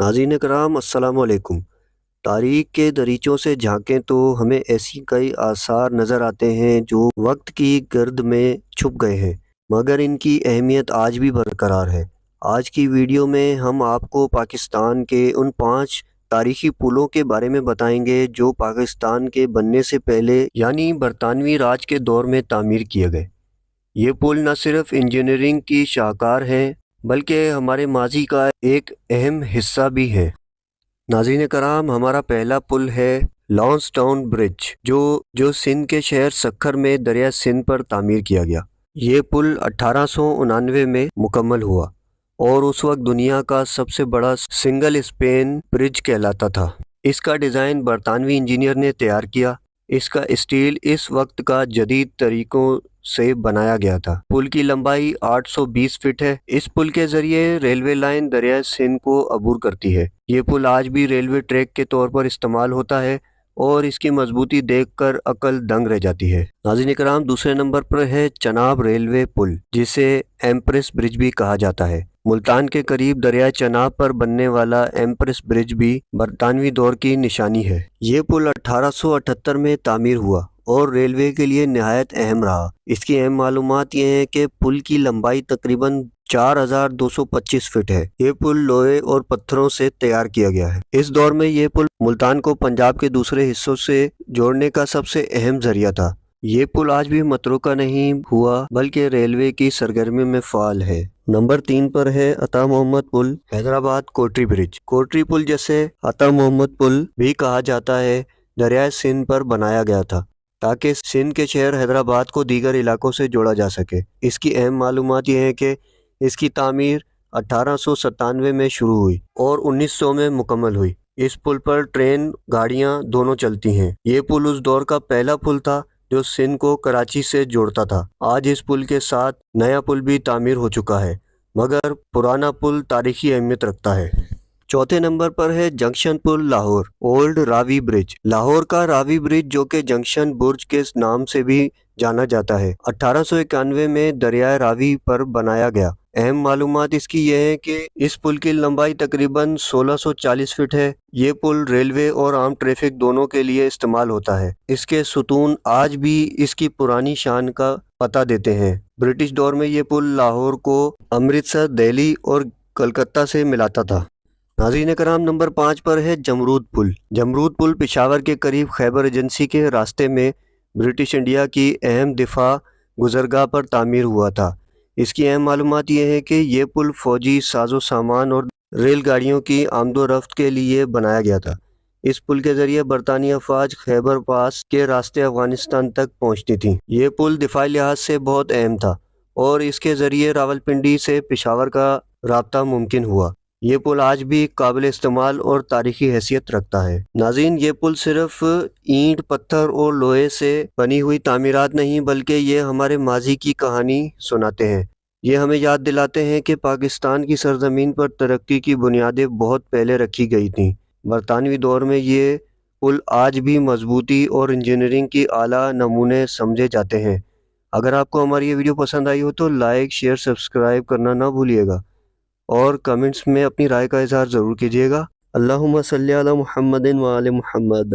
ناظرین کرام السلام علیکم۔ تاریخ کے دریچوں سے جھانکیں تو ہمیں ایسی کئی آثار نظر آتے ہیں جو وقت کی گرد میں چھپ گئے ہیں، مگر ان کی اہمیت آج بھی برقرار ہے۔ آج کی ویڈیو میں ہم آپ کو پاکستان کے ان 5 تاریخی پلوں کے بارے میں بتائیں گے جو پاکستان کے بننے سے پہلے یعنی برطانوی راج کے دور میں تعمیر کیے گئے۔ یہ پل نہ صرف انجینئرنگ کی شاہکار ہیں بلکہ ہمارے ماضی کا ایک اہم حصہ بھی ہے۔ ناظرین کرام، ہمارا پہلا پل ہے لانس ٹاؤن برج جو سندھ کے شہر سکھر میں دریا سندھ پر تعمیر کیا گیا۔ یہ پل 1899 میں مکمل ہوا اور اس وقت دنیا کا سب سے بڑا سنگل اسپین برج کہلاتا تھا۔ اس کا ڈیزائن برطانوی انجینئر نے تیار کیا۔ اس کا اسٹیل اس وقت کا جدید طریقوں سے بنایا گیا تھا۔ پل کی لمبائی 820 فٹ ہے۔ اس پل کے ذریعے ریلوے لائن دریائے سندھ کو عبور کرتی ہے۔ یہ پل آج بھی ریلوے ٹریک کے طور پر استعمال ہوتا ہے اور اس کی مضبوطی دیکھ کر عقل دنگ رہ جاتی ہے۔ ناظرین کرام، دوسرے نمبر پر ہے چناب ریلوے پل، جسے ایمپریس برج بھی کہا جاتا ہے۔ ملتان کے قریب دریائے چناب پر بننے والا ایمپریس برج بھی برطانوی دور کی نشانی ہے۔ یہ پل 1878 میں تعمیر ہوا اور ریلوے کے لیے نہایت اہم رہا۔ اس کی اہم معلومات یہ ہیں کہ پل کی لمبائی تقریباً 4225 فٹ ہے۔ یہ پل لوہے اور پتھروں سے تیار کیا گیا ہے۔ اس دور میں یہ پل ملتان کو پنجاب کے دوسرے حصوں سے جوڑنے کا سب سے اہم ذریعہ تھا۔ یہ پل آج بھی متروکہ نہیں ہوا بلکہ ریلوے کی سرگرمی میں فعال ہے۔ نمبر 3 پر ہے عطا محمد پل، حیدرآباد کوٹری برج۔ کوٹری پل، جسے عطا محمد پل بھی کہا جاتا ہے، دریائے سندھ پر بنایا گیا تھا تاکہ سندھ کے شہر حیدرآباد کو دیگر علاقوں سے جوڑا جا سکے۔ اس کی اہم معلومات یہ ہیں کہ اس کی تعمیر 1897 میں شروع ہوئی اور 1900 میں مکمل ہوئی۔ اس پل پر ٹرین گاڑیاں دونوں چلتی ہیں۔ یہ پل اس دور کا پہلا پل تھا جو سندھ کو کراچی سے جوڑتا تھا۔ آج اس پل کے ساتھ نیا پل بھی تعمیر ہو چکا ہے، مگر پرانا پل تاریخی اہمیت رکھتا ہے۔ چوتھے نمبر پر ہے جنکشن پل لاہور، اولڈ راوی برج۔ لاہور کا راوی برج، جو کہ جنکشن برج کے نام سے بھی جانا جاتا ہے، 1891 میں دریائے راوی پر بنایا گیا۔ اہم معلومات اس کی یہ ہیں کہ اس پل کی لمبائی تقریباً 1640 فٹ ہے۔ یہ پل ریلوے اور عام ٹریفک دونوں کے لیے استعمال ہوتا ہے۔ اس کے ستون آج بھی اس کی پرانی شان کا پتہ دیتے ہیں۔ برٹش دور میں یہ پل لاہور کو امرتسر، دہلی اور کلکتہ سے ملاتا تھا۔ ناظرین کرام، نمبر 5 پر ہے جمرود پل۔ جمرود پل پشاور کے قریب خیبر ایجنسی کے راستے میں برٹش انڈیا کی اہم دفاع گزرگاہ پر تعمیر ہوا تھا۔ اس کی اہم معلومات یہ ہے کہ یہ پل فوجی ساز و سامان اور ریل گاڑیوں کی آمد و رفت کے لیے بنایا گیا تھا۔ اس پل کے ذریعے برطانیہ افواج خیبر پاس کے راستے افغانستان تک پہنچتی تھیں۔ یہ پل دفاعی لحاظ سے بہت اہم تھا اور اس کے ذریعے راولپنڈی سے پشاور کا رابطہ ممکن ہوا۔ یہ پل آج بھی قابل استعمال اور تاریخی حیثیت رکھتا ہے۔ ناظرین، یہ پل صرف اینٹ، پتھر اور لوہے سے بنی ہوئی تعمیرات نہیں بلکہ یہ ہمارے ماضی کی کہانی سناتے ہیں۔ یہ ہمیں یاد دلاتے ہیں کہ پاکستان کی سرزمین پر ترقی کی بنیادیں بہت پہلے رکھی گئی تھیں۔ برطانوی دور میں یہ پل آج بھی مضبوطی اور انجینئرنگ کی اعلیٰ نمونے سمجھے جاتے ہیں۔ اگر آپ کو ہماری یہ ویڈیو پسند آئی ہو تو لائک، شیئر، سبسکرائب کرنا نہ بھولیے گا اور کمنٹس میں اپنی رائے کا اظہار ضرور کیجیے گا۔ اللہم صلی علی محمد و آل محمد۔